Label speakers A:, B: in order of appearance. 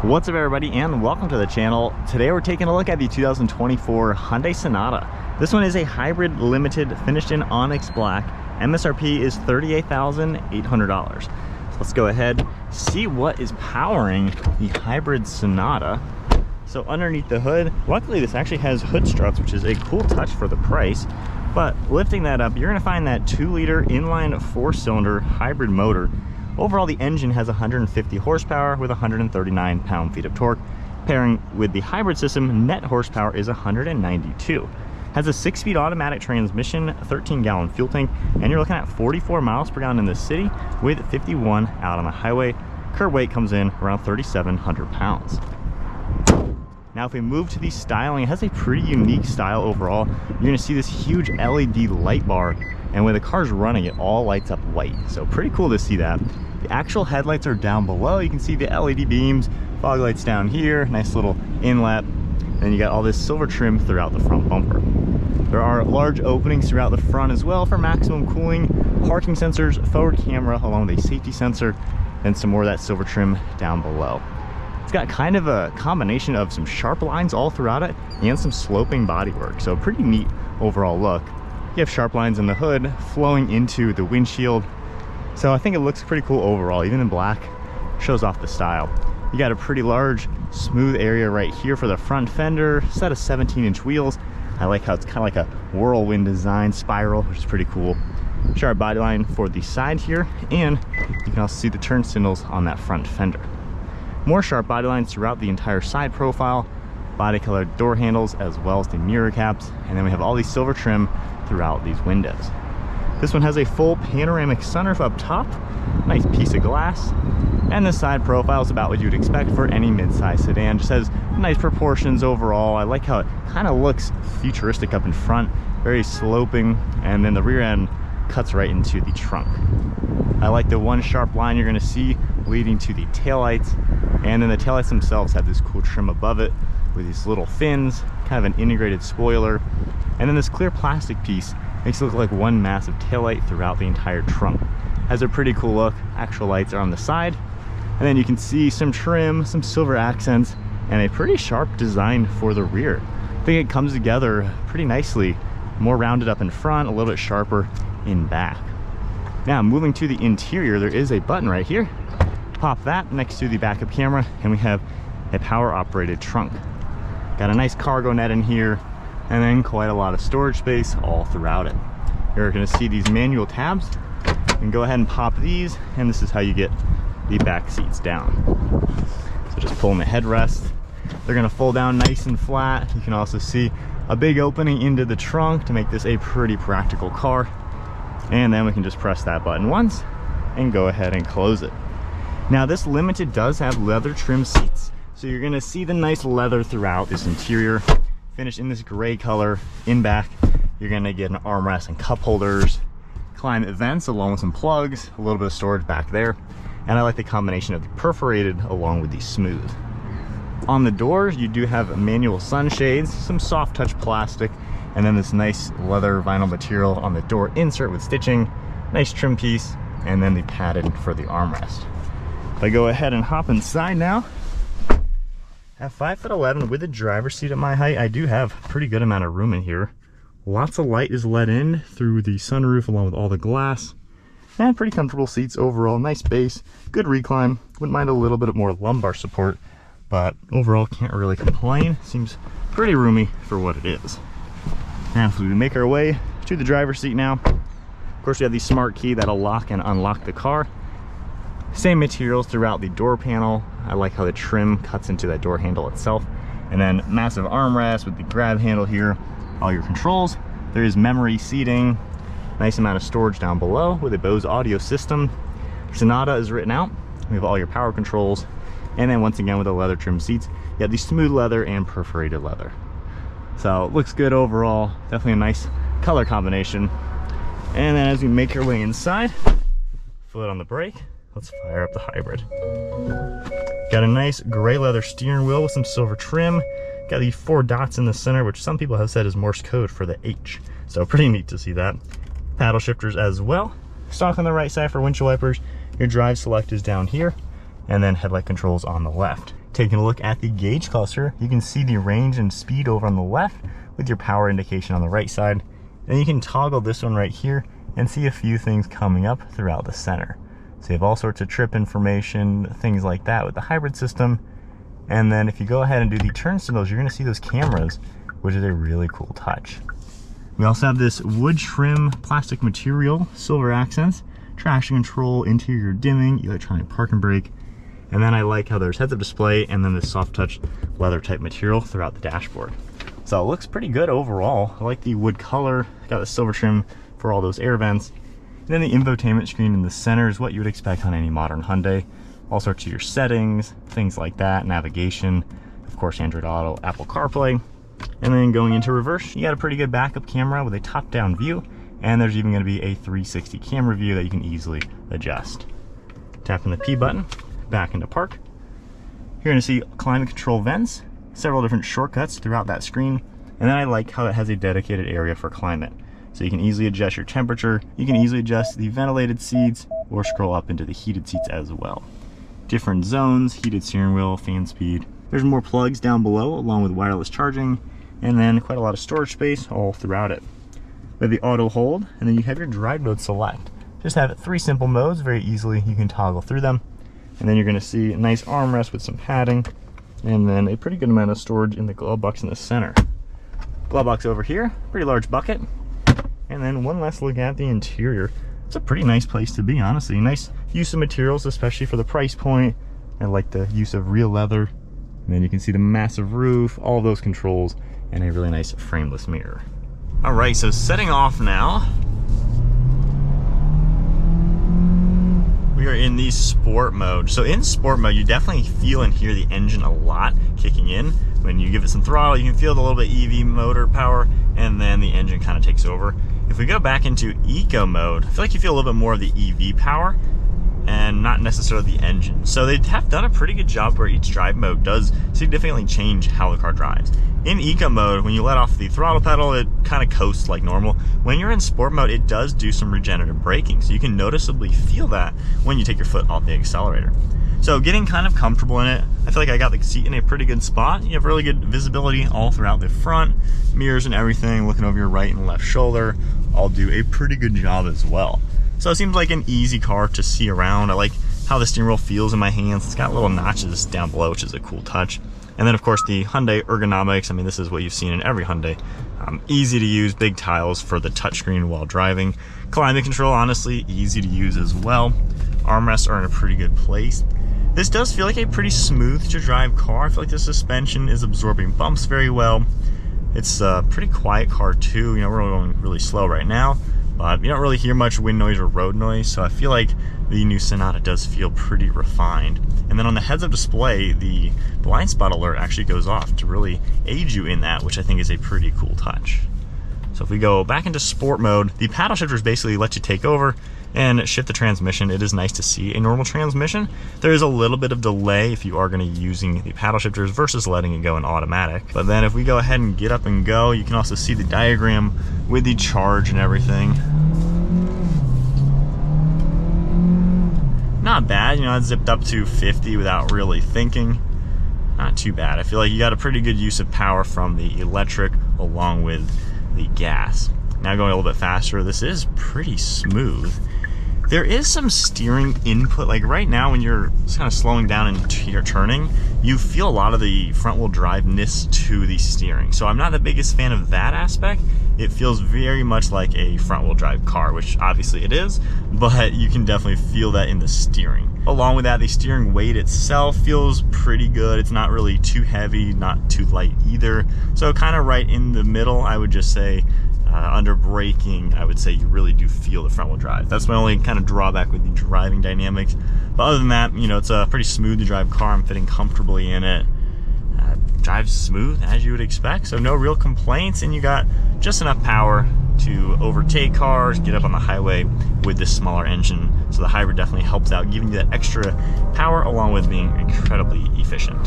A: What's up everybody, and welcome to the channel. Today we're taking a look at the 2024 Hyundai Sonata. This one is a hybrid limited, finished in Onyx Black. MSRP is $38,800. So let's go ahead, see what is powering the Hybrid Sonata. So underneath the hood, luckily this actually has hood struts, which is a cool touch for the price. But lifting that up, you're gonna find that 2-liter inline 4-cylinder hybrid motor. Overall, the engine has 150 horsepower with 139 pound-feet of torque. Pairing with the hybrid system, net horsepower is 192. Has a 6-speed automatic transmission, 13-gallon fuel tank, and you're looking at 44 miles per gallon in the city with 51 out on the highway. Curb weight comes in around 3,700 pounds. Now if we move to the styling, it has a pretty unique style overall. You're gonna see this huge LED light bar, and when the car's running, it all lights up white. So pretty cool to see that. The actual headlights are down below. You can see the LED beams, fog lights down here, nice little inlet. Then you got all this silver trim throughout the front bumper. There are large openings throughout the front as well for maximum cooling, parking sensors, forward camera along with a safety sensor, and some more of that silver trim down below. It's got kind of a combination of some sharp lines all throughout it and some sloping bodywork, so pretty neat overall look. You have sharp lines in the hood flowing into the windshield, so I think it looks pretty cool overall. Even in black, shows off the style. You got a pretty large smooth area right here for the front fender, set of 17-inch wheels. I like how it's kind of like a whirlwind design spiral, which is pretty cool. Sharp body line for the side here, and you can also see the turn signals on that front fender. More sharp body lines throughout the entire side profile, body colored door handles as well as the mirror caps, and then we have all these silver trim throughout these windows. This one has a full panoramic sunroof up top, nice piece of glass, and the side profile is about what you'd expect for any mid-size sedan. Just has nice proportions overall. I like how it kind of looks futuristic up in front, very sloping, and then the rear end cuts right into the trunk. I like the one sharp line you're going to see leading to the taillights, and then the taillights themselves have this cool trim above it with these little fins, kind of an integrated spoiler, and then this clear plastic piece makes it look like one massive taillight throughout the entire trunk. Has a pretty cool look. Actual lights are on the side, and then you can see some trim, some silver accents, and a pretty sharp design for the rear. I think it comes together pretty nicely, more rounded up in front, a little bit sharper in back. Now moving to the interior, there is a button right here. Pop that next to the backup camera, and we have a power operated trunk. Got a nice cargo net in here, and then quite a lot of storage space all throughout it. You're going to see these manual tabs. You can go ahead and pop these, and this is how you get the back seats down. So just pulling the headrest, they're going to fold down nice and flat. You can also see a big opening into the trunk to make this a pretty practical car. And then we can just press that button once and go ahead and close it. Now this Limited does have leather trim seats, so you're going to see the nice leather throughout this interior, finished in this gray color. In back, you're going to get an armrest and cup holders, climate vents along with some plugs, a little bit of storage back there, and I like the combination of the perforated along with the smooth. On the doors, you do have manual sunshades, some soft touch plastic, and then this nice leather vinyl material on the door insert with stitching, nice trim piece, and then the padded for the armrest. If I go ahead and hop inside now, at 5'11" with a driver's seat at my height, I do have a pretty good amount of room in here. Lots of light is let in through the sunroof along with all the glass, and pretty comfortable seats overall. Nice base, good recline. Wouldn't mind a little bit more lumbar support, but overall can't really complain. Seems pretty roomy for what it is. Now if we make our way to the driver's seat now, of course we have the smart key that'll lock and unlock the car. Same materials throughout the door panel. I like how the trim cuts into that door handle itself. And then massive armrest with the grab handle here, all your controls. There is memory seating, nice amount of storage down below with a Bose audio system. Sonata is written out. We have all your power controls. And then once again with the leather trim seats, you have the smooth leather and perforated leather. So it looks good overall, definitely a nice color combination. And then as we make our way inside, foot on the brake, let's fire up the hybrid. Got a nice gray leather steering wheel with some silver trim. Got the 4 dots in the center, which some people have said is Morse code for the H. So pretty neat to see that. Paddle shifters as well. Stock on the right side for windshield wipers. Your drive select is down here, and then headlight controls on the left. Taking a look at the gauge cluster, you can see the range and speed over on the left with your power indication on the right side. Then you can toggle this one right here and see a few things coming up throughout the center. So you have all sorts of trip information, things like that with the hybrid system. And then if you go ahead and do the turn signals, you're gonna see those cameras, which is a really cool touch. We also have this wood trim plastic material, silver accents, traction control, interior dimming, electronic park and brake. And then I like how there's heads-up display and then this soft touch leather type material throughout the dashboard. So it looks pretty good overall. I like the wood color, got the silver trim for all those air vents. And then the infotainment screen in the center is what you would expect on any modern Hyundai. All sorts of your settings, things like that, navigation, of course Android Auto, Apple CarPlay. And then going into reverse, you got a pretty good backup camera with a top-down view, and there's even gonna be a 360 camera view that you can easily adjust. Tapping the P button, back into park. You're gonna see climate control vents, several different shortcuts throughout that screen, and then I like how it has a dedicated area for climate. So you can easily adjust your temperature, you can easily adjust the ventilated seats, or scroll up into the heated seats as well. Different zones, heated steering wheel, fan speed. There's more plugs down below along with wireless charging, and then quite a lot of storage space all throughout it. We have the auto hold, and then you have your drive mode select. Just have 3 simple modes, very easily you can toggle through them. And then you're gonna see a nice armrest with some padding, and then a pretty good amount of storage in the glove box in the center. Glove box over here, pretty large bucket. And then one last look at the interior. It's a pretty nice place to be, honestly. Nice use of materials, especially for the price point. I like the use of real leather. And then you can see the massive roof, all those controls, and a really nice frameless mirror. All right, so setting off now. We are in the sport mode. So in sport mode, you definitely feel and hear the engine a lot kicking in. When you give it some throttle, you can feel the little bit EV motor power, and then the engine kind of takes over. If we go back into eco mode, I feel like you feel a little bit more of the EV power and not necessarily the engine. So they have done a pretty good job where each drive mode does significantly change how the car drives. In eco mode, when you let off the throttle pedal, it kind of coasts like normal. When you're in sport mode, it does do some regenerative braking, so you can noticeably feel that when you take your foot off the accelerator. So getting kind of comfortable in it, I feel like I got the seat in a pretty good spot. You have really good visibility all throughout the front, mirrors and everything, looking over your right and left shoulder, all do a pretty good job as well. So it seems like an easy car to see around. I like how the steering wheel feels in my hands. It's got little notches down below, which is a cool touch. And then of course the Hyundai ergonomics, I mean this is what you've seen in every Hyundai. Easy to use, big tiles for the touchscreen while driving. Climate control, honestly, easy to use as well. Armrests are in a pretty good place. This does feel like a pretty smooth to drive car. I feel like the suspension is absorbing bumps very well. It's a pretty quiet car too. You know, we're going really slow right now, but you don't really hear much wind noise or road noise. So I feel like the new Sonata does feel pretty refined. And then on the heads-up display, the blind spot alert actually goes off to really aid you in that, which I think is a pretty cool touch. So if we go back into sport mode, the paddle shifters basically let you take over and shift the transmission. It is nice to see a normal transmission. There is a little bit of delay if you are going to be using the paddle shifters versus letting it go in automatic. But then if we go ahead and get up and go, you can also see the diagram with the charge and everything. Not bad, you know, it zipped up to 50 without really thinking. Not too bad. I feel like you got a pretty good use of power from the electric along with the gas. Now going a little bit faster, this is pretty smooth. There is some steering input, like right now when you're kind of slowing down and you're turning, you feel a lot of the front wheel drive-ness to the steering. So I'm not the biggest fan of that aspect. It feels very much like a front wheel drive car, which obviously it is, but you can definitely feel that in the steering. Along with that, the steering weight itself feels pretty good. It's not really too heavy, not too light either. So kind of right in the middle, I would just say. Under braking, I would say you really do feel the front wheel drive. That's my only kind of drawback with the driving dynamics. But other than that, you know, it's a pretty smooth to drive car. I'm fitting comfortably in it. Drives smooth as you would expect, so no real complaints, and you got just enough power to overtake cars, get up on the highway with this smaller engine. So the hybrid definitely helps out, giving you that extra power along with being incredibly efficient.